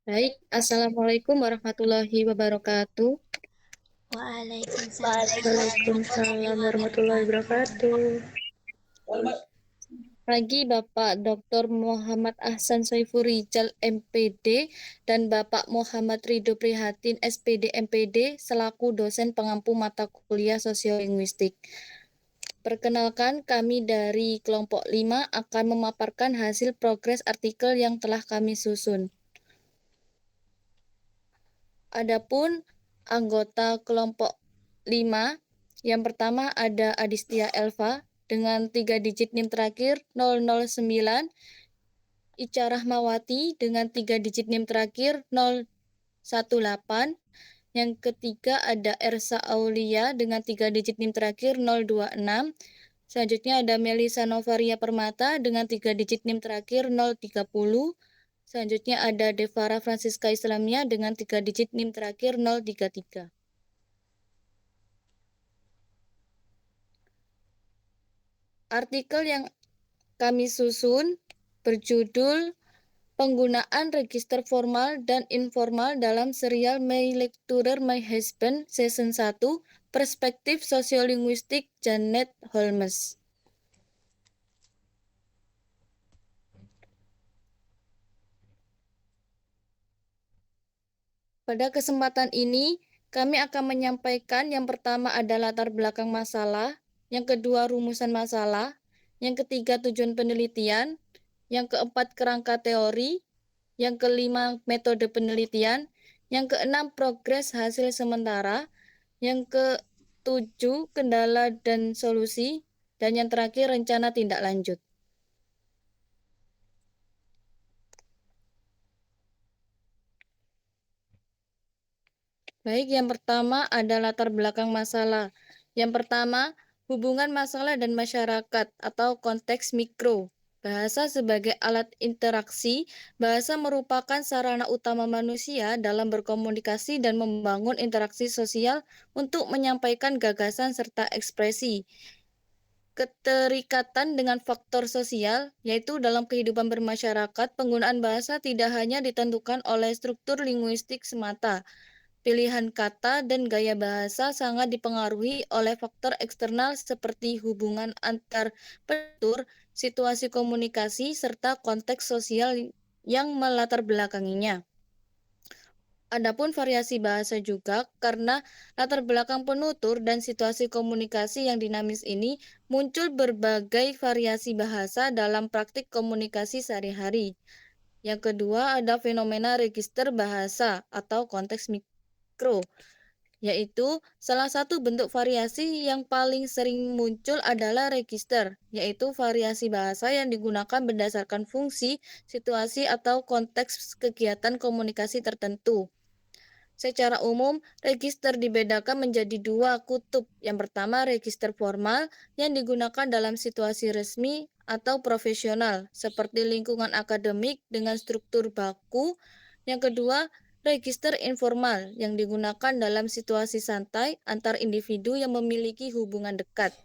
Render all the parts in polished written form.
Baik, Assalamualaikum warahmatullahi wabarakatuh. Waalaikumsalam Waalaikumsalam warahmatullahi warahmatullahi wabarakatuh. wabarakatuh. Pagi Bapak Dr. Muhammad Ahsan Saiful Rijal MPD dan Bapak Muhammad Ridho Prihatin SPD MPD selaku dosen pengampu mata kuliah Sosiolinguistik. Perkenalkan, kami dari kelompok 5 akan memaparkan hasil progres artikel yang telah kami susun. Adapun anggota kelompok 5, yang pertama ada Adistia Elva dengan 3 digit NIM terakhir 009, Ica Rahmawati dengan 3 digit NIM terakhir 018, yang ketiga ada Ersa Aulia dengan 3 digit NIM terakhir 026, selanjutnya ada Melisa Novaria Permata dengan 3 digit NIM terakhir 030, selanjutnya ada Devara Francisca Islamia dengan 3 digit NIM terakhir 033. Artikel yang kami susun berjudul Penggunaan Register Formal dan Informal dalam Serial My Lecturer My Husband Season 1, Perspektif Sosiolinguistik Janet Holmes. Pada kesempatan ini, kami akan menyampaikan yang pertama ada latar belakang masalah, yang kedua rumusan masalah, yang ketiga tujuan penelitian, yang keempat kerangka teori, yang kelima metode penelitian, yang keenam progres hasil sementara, yang ketujuh kendala dan solusi, dan yang terakhir rencana tindak lanjut. Baik, yang pertama ada latar belakang masalah. Yang pertama, hubungan masalah dan masyarakat atau konteks mikro. Bahasa sebagai alat interaksi, bahasa merupakan sarana utama manusia dalam berkomunikasi dan membangun interaksi sosial untuk menyampaikan gagasan serta ekspresi. Keterikatan dengan faktor sosial, yaitu dalam kehidupan bermasyarakat, penggunaan bahasa tidak hanya ditentukan oleh struktur linguistik semata. Pilihan kata dan gaya bahasa sangat dipengaruhi oleh faktor eksternal seperti hubungan antar penutur, situasi komunikasi, serta konteks sosial yang melatar belakanginya. Adapun variasi bahasa juga karena latar belakang penutur dan situasi komunikasi yang dinamis ini muncul berbagai variasi bahasa dalam praktik komunikasi sehari-hari. Yang kedua ada fenomena register bahasa atau konteks mikro, yaitu salah satu bentuk variasi yang paling sering muncul adalah register, yaitu variasi bahasa yang digunakan berdasarkan fungsi, situasi, atau konteks kegiatan komunikasi tertentu. Secara umum, register dibedakan menjadi dua kutub. Yang pertama, register formal yang digunakan dalam situasi resmi atau profesional, seperti lingkungan akademik dengan struktur baku. Yang kedua, register informal yang digunakan dalam situasi santai antar individu yang memiliki hubungan dekat.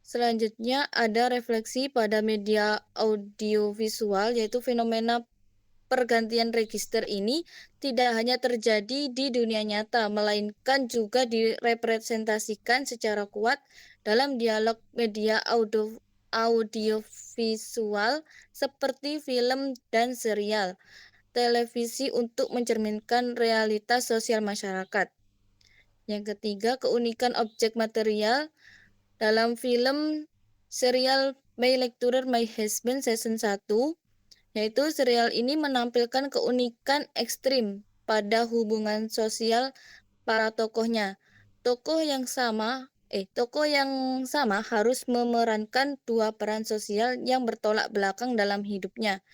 Selanjutnya ada refleksi pada media audiovisual, yaitu fenomena pergantian register ini tidak hanya terjadi di dunia nyata, melainkan juga direpresentasikan secara kuat dalam dialog media audiovisual seperti film dan serial televisi untuk mencerminkan realitas sosial masyarakat. Yang ketiga, keunikan objek material dalam film serial My Lecturer My Husband Season 1, yaitu serial ini menampilkan keunikan ekstrim pada hubungan sosial para tokohnya. Tokoh yang sama harus memerankan dua peran sosial yang bertolak belakang dalam hidupnya.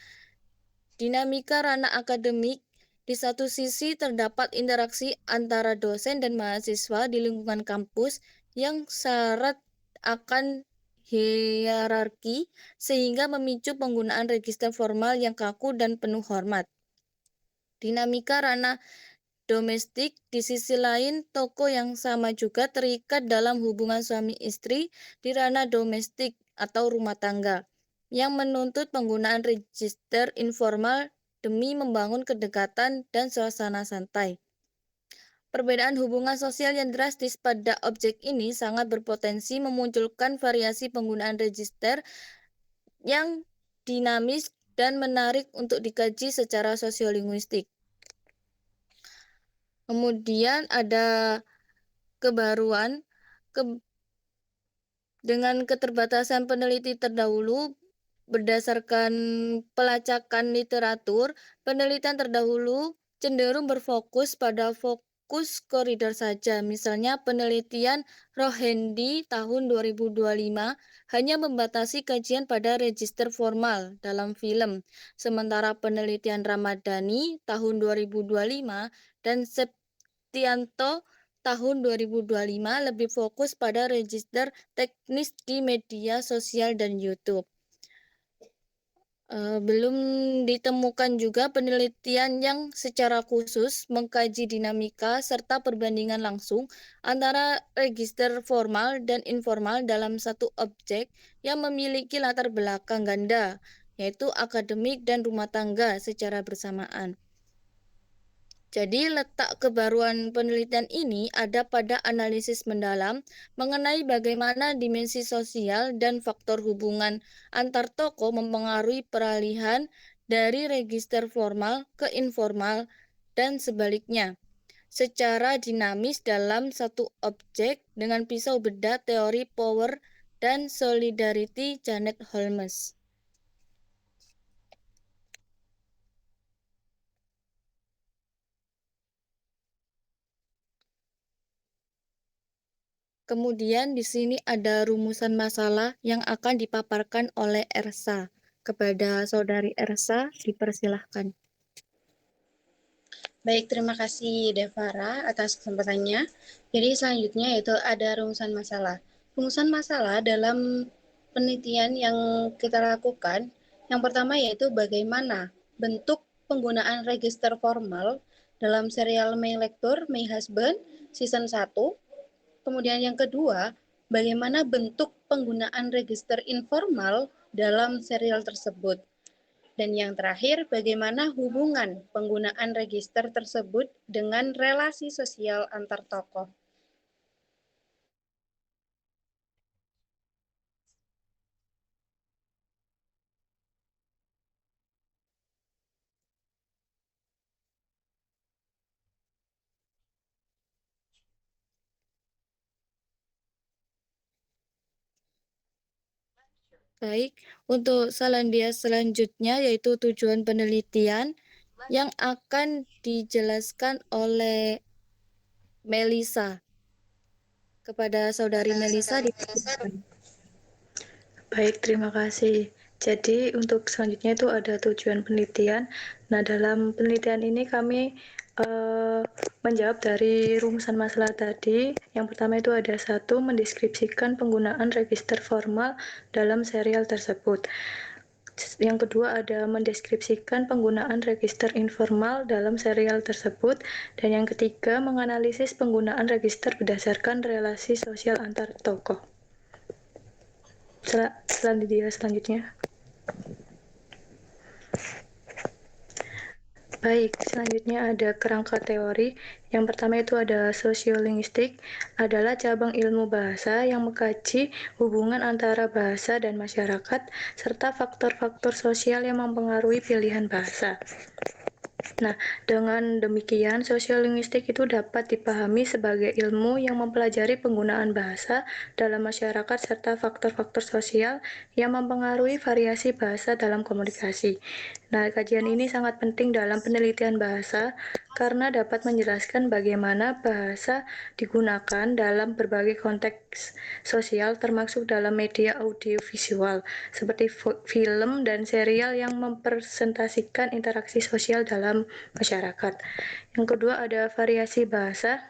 Dinamika ranah akademik, di satu sisi terdapat interaksi antara dosen dan mahasiswa di lingkungan kampus yang syarat akan hierarki sehingga memicu penggunaan register formal yang kaku dan penuh hormat. Dinamika ranah domestik, di sisi lain tokoh yang sama juga terikat dalam hubungan suami istri di ranah domestik atau rumah tangga yang menuntut penggunaan register informal demi membangun kedekatan dan suasana santai. Perbedaan hubungan sosial yang drastis pada objek ini sangat berpotensi memunculkan variasi penggunaan register yang dinamis dan menarik untuk dikaji secara sosiolinguistik. Kemudian ada kebaruan dengan keterbatasan peneliti terdahulu. Berdasarkan pelacakan literatur, penelitian terdahulu cenderung berfokus pada fokus koridor saja. Misalnya penelitian Rohendi tahun 2025 hanya membatasi kajian pada register formal dalam film, sementara penelitian Ramadhani tahun 2025 dan Septianto tahun 2025 lebih fokus pada register teknis di media sosial dan YouTube. Belum ditemukan juga penelitian yang secara khusus mengkaji dinamika serta perbandingan langsung antara register formal dan informal dalam satu objek yang memiliki latar belakang ganda, yaitu akademik dan rumah tangga secara bersamaan. Jadi letak kebaruan penelitian ini ada pada analisis mendalam mengenai bagaimana dimensi sosial dan faktor hubungan antar tokoh mempengaruhi peralihan dari register formal ke informal dan sebaliknya secara dinamis dalam satu objek dengan pisau bedah teori power dan solidarity Janet Holmes. Kemudian di sini ada rumusan masalah yang akan dipaparkan oleh Ersa. Kepada saudari Ersa, dipersilahkan. Baik, terima kasih Devara atas kesempatannya. Jadi selanjutnya yaitu ada rumusan masalah. Rumusan masalah dalam penelitian yang kita lakukan, yang pertama yaitu bagaimana bentuk penggunaan register formal dalam serial My Lecture, My Husband, Season 1. Kemudian yang kedua, bagaimana bentuk penggunaan register informal dalam serial tersebut. Dan yang terakhir, bagaimana hubungan penggunaan register tersebut dengan relasi sosial antar tokoh. Baik, untuk selanjutnya yaitu tujuan penelitian yang akan dijelaskan oleh Melisa. Kepada saudari Melisa, dipersilakan. Baik, terima kasih. Jadi untuk selanjutnya itu ada tujuan penelitian. Nah, dalam penelitian ini kami menjawab dari rumusan masalah tadi. Yang pertama itu ada 1, mendeskripsikan penggunaan register formal dalam serial tersebut. Yang kedua ada mendeskripsikan penggunaan register informal dalam serial tersebut. Dan yang ketiga menganalisis penggunaan register berdasarkan relasi sosial antar tokoh. Selanjutnya. Baik, selanjutnya ada kerangka teori. Yang pertama itu ada sosiolinguistik, adalah cabang ilmu bahasa yang mengkaji hubungan antara bahasa dan masyarakat, serta faktor-faktor sosial yang mempengaruhi pilihan bahasa. Nah, dengan demikian, sosiolinguistik itu dapat dipahami sebagai ilmu yang mempelajari penggunaan bahasa dalam masyarakat serta faktor-faktor sosial yang mempengaruhi variasi bahasa dalam komunikasi. Nah, kajian ini sangat penting dalam penelitian bahasa karena dapat menjelaskan bagaimana bahasa digunakan dalam berbagai konteks sosial termasuk dalam media audiovisual seperti film dan serial yang mempresentasikan interaksi sosial dalam masyarakat. Yang kedua ada variasi bahasa.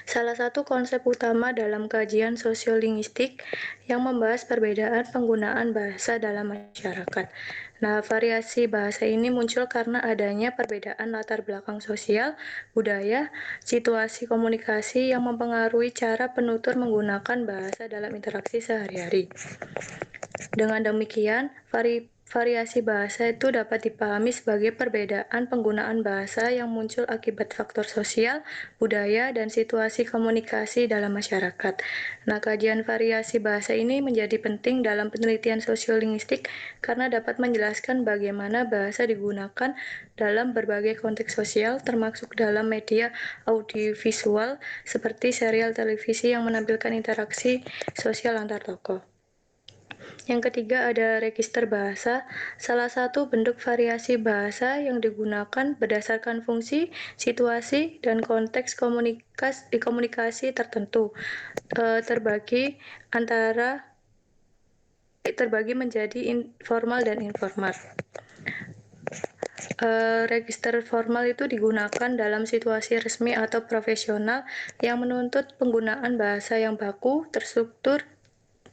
Salah satu konsep utama dalam kajian sosiolinguistik yang membahas perbedaan penggunaan bahasa dalam masyarakat. Nah, variasi bahasa ini muncul karena adanya perbedaan latar belakang sosial, budaya, situasi komunikasi yang mempengaruhi cara penutur menggunakan bahasa dalam interaksi sehari-hari. Dengan demikian, Variasi bahasa itu dapat dipahami sebagai perbedaan penggunaan bahasa yang muncul akibat faktor sosial, budaya, dan situasi komunikasi dalam masyarakat. Nah, kajian variasi bahasa ini menjadi penting dalam penelitian sosiolinguistik karena dapat menjelaskan bagaimana bahasa digunakan dalam berbagai konteks sosial, termasuk dalam media audiovisual seperti serial televisi yang menampilkan interaksi sosial antar tokoh. Yang ketiga ada register bahasa, salah satu bentuk variasi bahasa yang digunakan berdasarkan fungsi, situasi, dan konteks komunikasi tertentu, terbagi menjadi formal dan informal. Register formal itu digunakan dalam situasi resmi atau profesional yang menuntut penggunaan bahasa yang baku, terstruktur,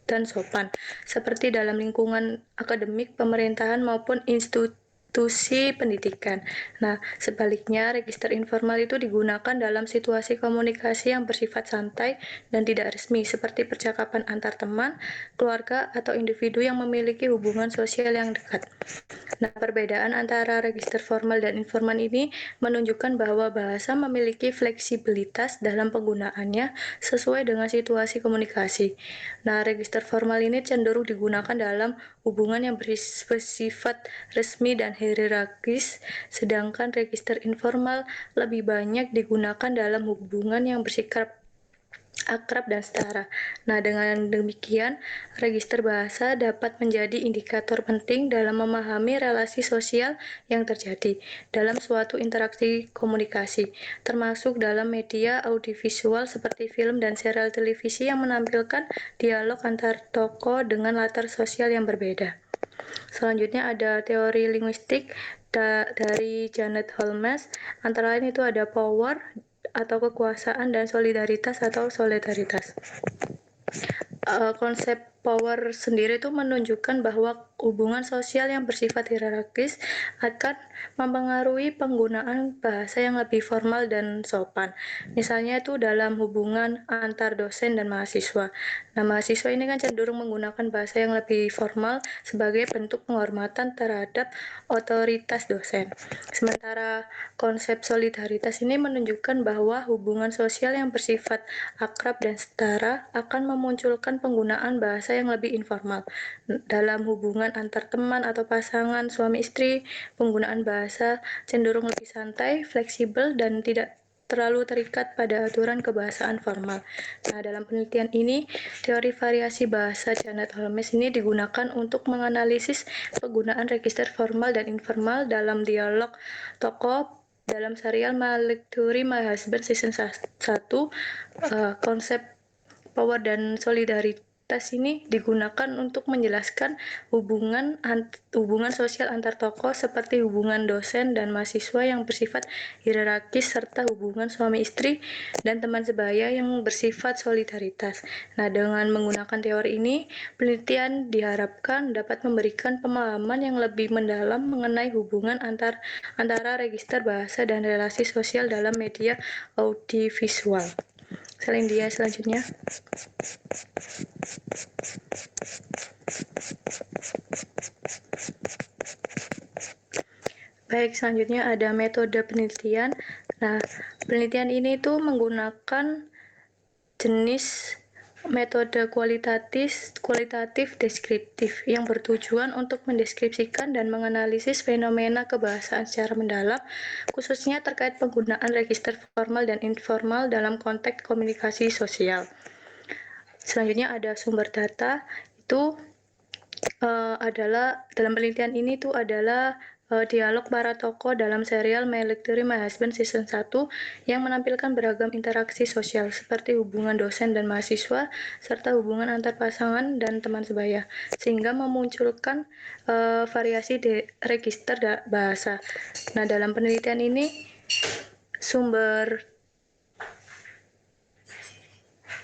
dan sopan, seperti dalam lingkungan akademik, pemerintahan, maupun institusi pendidikan. Nah, sebaliknya, register informal itu digunakan dalam situasi komunikasi yang bersifat santai dan tidak resmi, seperti percakapan antar teman, keluarga, atau individu yang memiliki hubungan sosial yang dekat. Nah, perbedaan antara register formal dan informal ini menunjukkan bahwa bahasa memiliki fleksibilitas dalam penggunaannya sesuai dengan situasi komunikasi. Nah, register formal ini cenderung digunakan dalam hubungan yang bersifat resmi dan hierarkis, sedangkan register informal lebih banyak digunakan dalam hubungan yang bersikap akrab dan setara. Nah, dengan demikian, register bahasa dapat menjadi indikator penting dalam memahami relasi sosial yang terjadi dalam suatu interaksi komunikasi, termasuk dalam media audiovisual seperti film dan serial televisi yang menampilkan dialog antar tokoh dengan latar sosial yang berbeda. Selanjutnya ada teori linguistik dari Janet Holmes, antara lain itu ada power atau kekuasaan dan solidaritas atau solidaritas. Konsep power sendiri itu menunjukkan bahwa hubungan sosial yang bersifat hierarkis akan mempengaruhi penggunaan bahasa yang lebih formal dan sopan. Misalnya itu dalam hubungan antar dosen dan mahasiswa. Nah, mahasiswa ini kan cenderung menggunakan bahasa yang lebih formal sebagai bentuk penghormatan terhadap otoritas dosen. Sementara konsep solidaritas ini menunjukkan bahwa hubungan sosial yang bersifat akrab dan setara akan memunculkan penggunaan bahasa yang lebih informal. Dalam hubungan antar teman atau pasangan suami istri, penggunaan bahasa cenderung lebih santai, fleksibel, dan tidak terlalu terikat pada aturan kebahasaan formal. Nah, dalam penelitian ini, teori variasi bahasa Janet Holmes ini digunakan untuk menganalisis penggunaan register formal dan informal dalam dialog tokoh dalam serial My Lecturing My Husband Season 1. Konsep power dan solidaritas ini digunakan untuk menjelaskan hubungan sosial antar tokoh seperti hubungan dosen dan mahasiswa yang bersifat hierarkis serta hubungan suami istri dan teman sebaya yang bersifat solidaritas. Nah, dengan menggunakan teori ini, penelitian diharapkan dapat memberikan pemahaman yang lebih mendalam mengenai hubungan antara register bahasa dan relasi sosial dalam media audiovisual. Selanjutnya. Baik, selanjutnya ada metode penelitian. Nah, penelitian ini tuh menggunakan jenis metode kualitatif deskriptif yang bertujuan untuk mendeskripsikan dan menganalisis fenomena kebahasaan secara mendalam, khususnya terkait penggunaan register formal dan informal dalam konteks komunikasi sosial. Selanjutnya ada sumber data, itu adalah dalam penelitian ini tuh adalah dialog para tokoh dalam serial My Lecturing My Husband Season 1 yang menampilkan beragam interaksi sosial seperti hubungan dosen dan mahasiswa serta hubungan antar pasangan dan teman sebaya, sehingga memunculkan variasi register bahasa. Nah, dalam penelitian ini sumber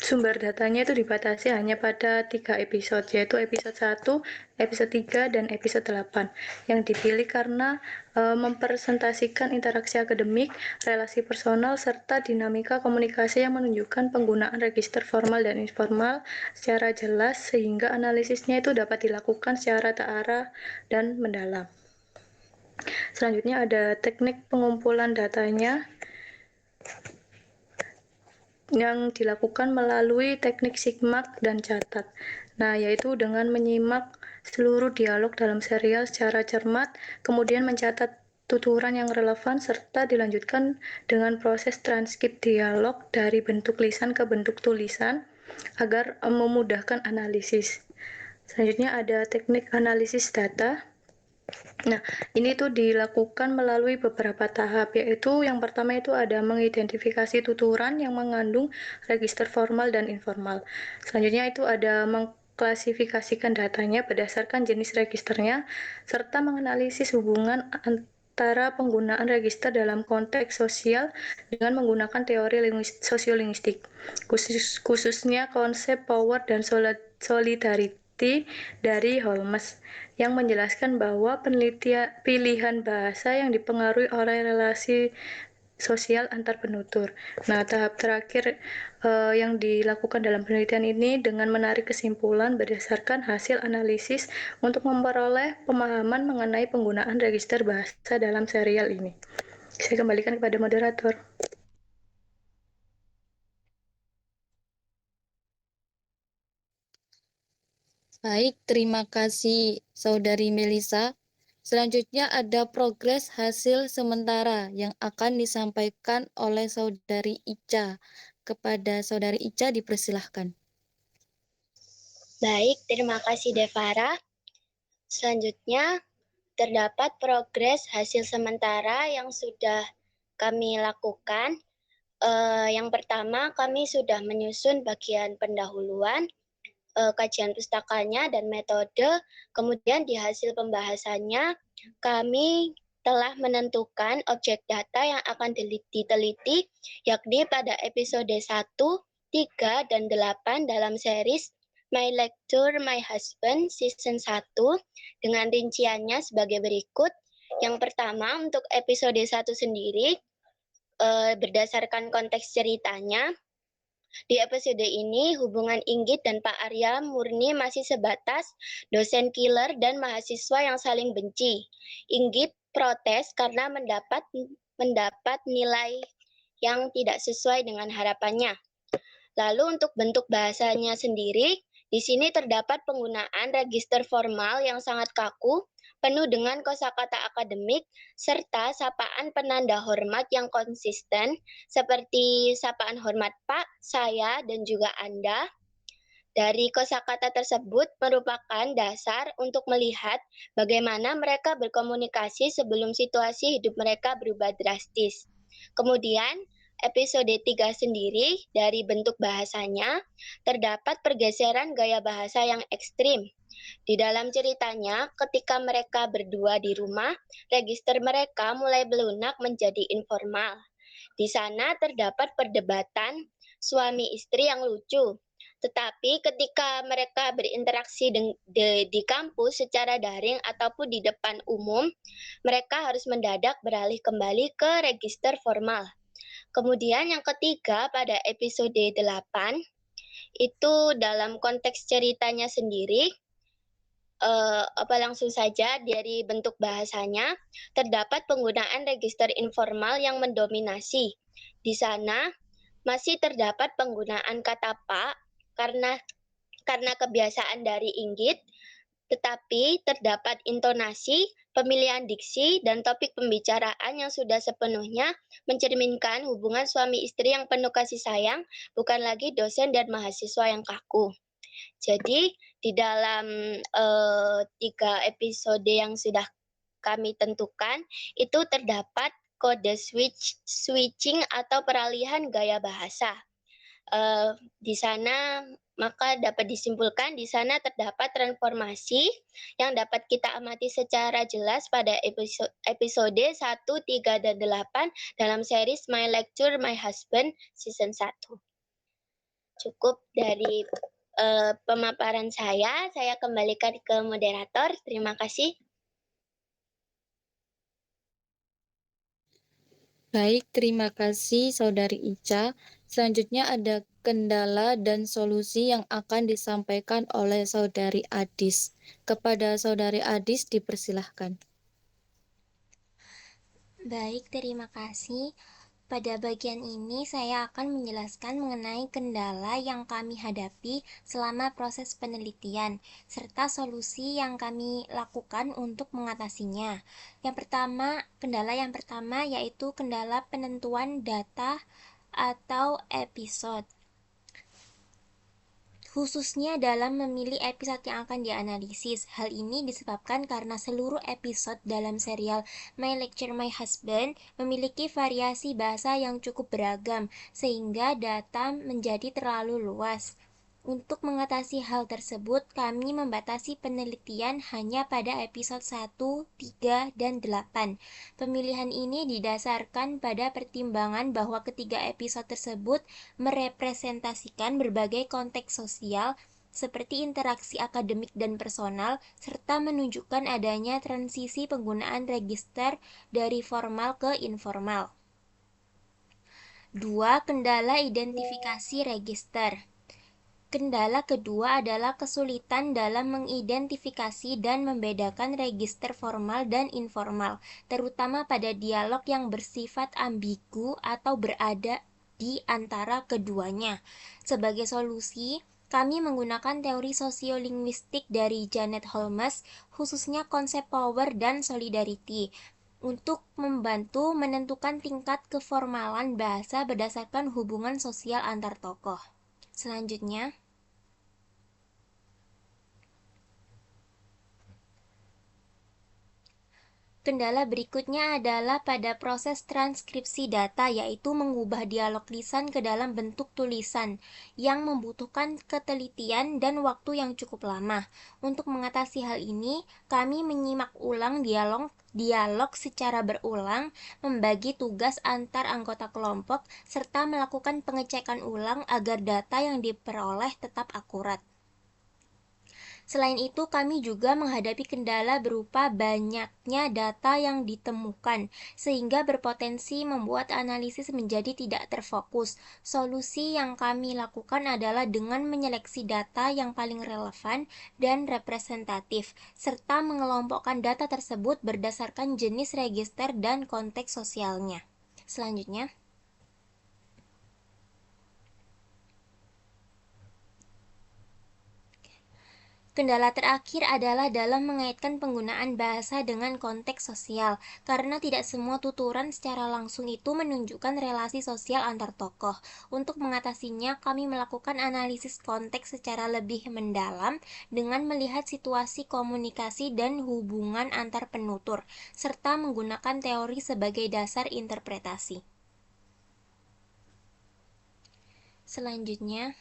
Sumber datanya itu dibatasi hanya pada 3 episode, yaitu episode 1, episode 3, dan episode 8, yang dipilih karena mempresentasikan interaksi akademik, relasi personal, serta dinamika komunikasi yang menunjukkan penggunaan register formal dan informal secara jelas, sehingga analisisnya itu dapat dilakukan secara terarah dan mendalam. Selanjutnya ada teknik pengumpulan datanya yang dilakukan melalui teknik sigmak dan catat. Nah, yaitu dengan menyimak seluruh dialog dalam serial secara cermat, kemudian mencatat tuturan yang relevan, serta dilanjutkan dengan proses transkrip dialog dari bentuk lisan ke bentuk tulisan agar memudahkan analisis. Selanjutnya ada teknik analisis data. Nah, ini tuh dilakukan melalui beberapa tahap, yaitu yang pertama itu ada mengidentifikasi tuturan yang mengandung register formal dan informal. Selanjutnya itu ada mengklasifikasikan datanya berdasarkan jenis registernya, serta menganalisis hubungan antara penggunaan register dalam konteks sosial dengan menggunakan teori sosiolinguistik, khususnya konsep power dan solidarity dari Holmes, yang menjelaskan bahwa pilihan bahasa yang dipengaruhi oleh relasi sosial antar penutur. Nah, tahap terakhir yang dilakukan dalam penelitian ini dengan menarik kesimpulan berdasarkan hasil analisis untuk memperoleh pemahaman mengenai penggunaan register bahasa dalam serial ini. Saya kembalikan kepada moderator. Baik, terima kasih Saudari Melisa. Selanjutnya ada progres hasil sementara yang akan disampaikan oleh Saudari Ica. Kepada Saudari Ica dipersilahkan. Baik, terima kasih Devara. Selanjutnya, terdapat progres hasil sementara yang sudah kami lakukan. Yang pertama, kami sudah menyusun bagian pendahuluan, kajian pustakanya, dan metode. Kemudian di hasil pembahasannya, kami telah menentukan objek data yang akan diteliti, yakni pada episode 1, 3, dan 8 dalam series My Lecture, My Husband, Season 1, dengan rinciannya sebagai berikut. Yang pertama, untuk episode 1 sendiri, berdasarkan konteks ceritanya, di episode ini, hubungan Inggit dan Pak Arya murni masih sebatas dosen killer dan mahasiswa yang saling benci. Inggit protes karena mendapat nilai yang tidak sesuai dengan harapannya. Lalu untuk bentuk bahasanya sendiri, di sini terdapat penggunaan register formal yang sangat kaku, penuh dengan kosakata akademik, serta sapaan penanda hormat yang konsisten, seperti sapaan hormat Pak, saya, dan juga Anda. Dari kosakata tersebut merupakan dasar untuk melihat bagaimana mereka berkomunikasi sebelum situasi hidup mereka berubah drastis. Kemudian, episode 3 sendiri dari bentuk bahasanya terdapat pergeseran gaya bahasa yang ekstrim. Di dalam ceritanya, ketika mereka berdua di rumah, register mereka mulai melunak menjadi informal. Di sana terdapat perdebatan suami istri yang lucu. Tetapi ketika mereka berinteraksi di kampus secara daring ataupun di depan umum, mereka harus mendadak beralih kembali ke register formal. Kemudian yang ketiga pada episode 8, itu dalam konteks ceritanya sendiri, langsung saja dari bentuk bahasanya, terdapat penggunaan register informal yang mendominasi. Di sana masih terdapat penggunaan kata Pak karena kebiasaan dari Inggit, tetapi terdapat intonasi, pemilihan diksi, dan topik pembicaraan yang sudah sepenuhnya mencerminkan hubungan suami istri yang penuh kasih sayang, bukan lagi dosen dan mahasiswa yang kaku. Jadi di dalam 3 episode yang sudah kami tentukan, itu terdapat kode switching atau peralihan gaya bahasa. Di sana maka dapat disimpulkan di sana terdapat transformasi yang dapat kita amati secara jelas pada episode 1, 3, dan 8 dalam series My Lecture, My Husband, Season 1. cukup dari pemaparan saya. Saya kembalikan ke moderator. Terima kasih. Baik, terima kasih Saudari Ica. Selanjutnya ada kendala dan solusi yang akan disampaikan oleh Saudari Adis. Kepada Saudari Adis dipersilahkan. Baik, terima kasih. Pada bagian ini saya akan menjelaskan mengenai kendala yang kami hadapi selama proses penelitian, serta solusi yang kami lakukan untuk mengatasinya. Kendala yang pertama yaitu kendala penentuan data atau episode. Khususnya dalam memilih episode yang akan dianalisis. Hal ini disebabkan karena seluruh episode dalam serial My Lecture My Husband memiliki variasi bahasa yang cukup beragam, sehingga data menjadi terlalu luas. Untuk mengatasi hal tersebut, kami membatasi penelitian hanya pada episode 1, 3, dan 8. Pemilihan ini didasarkan pada pertimbangan bahwa ketiga episode tersebut merepresentasikan berbagai konteks sosial seperti interaksi akademik dan personal, serta menunjukkan adanya transisi penggunaan register dari formal ke informal. 2. Kendala identifikasi register. Kendala kedua adalah kesulitan dalam mengidentifikasi dan membedakan register formal dan informal, terutama pada dialog yang bersifat ambigu atau berada di antara keduanya. Sebagai solusi, kami menggunakan teori sosiolinguistik dari Janet Holmes, khususnya konsep power dan solidarity, untuk membantu menentukan tingkat keformalan bahasa berdasarkan hubungan sosial antar tokoh. Selanjutnya, kendala berikutnya adalah pada proses transkripsi data, yaitu mengubah dialog lisan ke dalam bentuk tulisan, yang membutuhkan ketelitian dan waktu yang cukup lama. Untuk mengatasi hal ini, kami menyimak ulang dialog secara berulang, membagi tugas antar anggota kelompok, serta melakukan pengecekan ulang agar data yang diperoleh tetap akurat. Selain itu, kami juga menghadapi kendala berupa banyaknya data yang ditemukan, sehingga berpotensi membuat analisis menjadi tidak terfokus. Solusi yang kami lakukan adalah dengan menyeleksi data yang paling relevan dan representatif, serta mengelompokkan data tersebut berdasarkan jenis register dan konteks sosialnya. Selanjutnya, kendala terakhir adalah dalam mengaitkan penggunaan bahasa dengan konteks sosial, karena tidak semua tuturan secara langsung itu menunjukkan relasi sosial antar tokoh. Untuk mengatasinya, kami melakukan analisis konteks secara lebih mendalam dengan melihat situasi komunikasi dan hubungan antar penutur, serta menggunakan teori sebagai dasar interpretasi. Selanjutnya,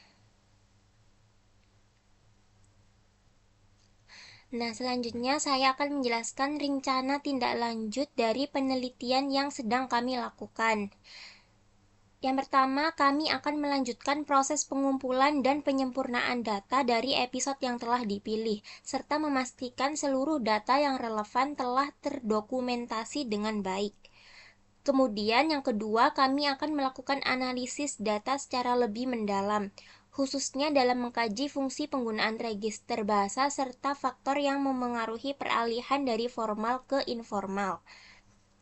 saya akan menjelaskan rencana tindak lanjut dari penelitian yang sedang kami lakukan. Yang pertama, kami akan melanjutkan proses pengumpulan dan penyempurnaan data dari episode yang telah dipilih, serta memastikan seluruh data yang relevan telah terdokumentasi dengan baik. Kemudian yang kedua, kami akan melakukan analisis data secara lebih mendalam, khususnya dalam mengkaji fungsi penggunaan register bahasa serta faktor yang memengaruhi peralihan dari formal ke informal.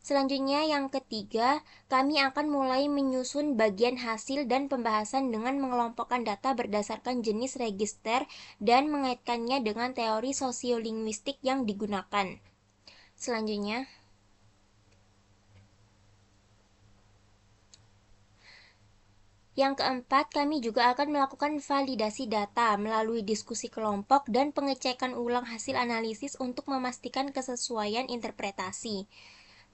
Selanjutnya yang ketiga, kami akan mulai menyusun bagian hasil dan pembahasan dengan mengelompokkan data berdasarkan jenis register dan mengaitkannya dengan teori sosiolinguistik yang digunakan. Selanjutnya, yang keempat, kami juga akan melakukan validasi data melalui diskusi kelompok dan pengecekan ulang hasil analisis untuk memastikan kesesuaian interpretasi.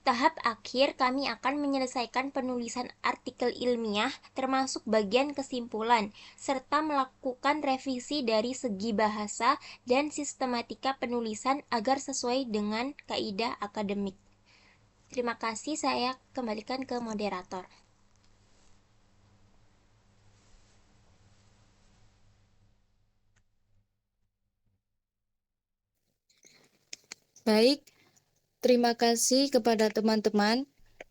Tahap akhir, kami akan menyelesaikan penulisan artikel ilmiah termasuk bagian kesimpulan, serta melakukan revisi dari segi bahasa dan sistematika penulisan agar sesuai dengan kaidah akademik. Terima kasih, saya kembalikan ke moderator. Baik, terima kasih kepada teman-teman.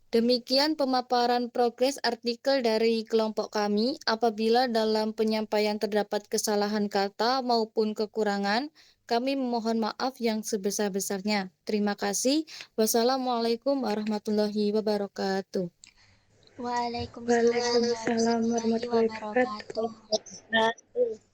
Demikian pemaparan progres artikel dari kelompok kami. Apabila dalam penyampaian terdapat kesalahan kata maupun kekurangan, kami memohon maaf yang sebesar-besarnya. Terima kasih. Wassalamualaikum warahmatullahi wabarakatuh. Waalaikumsalam Waalaikumsalam warahmatullahi warahmatullahi wabarakatuh. wabarakatuh.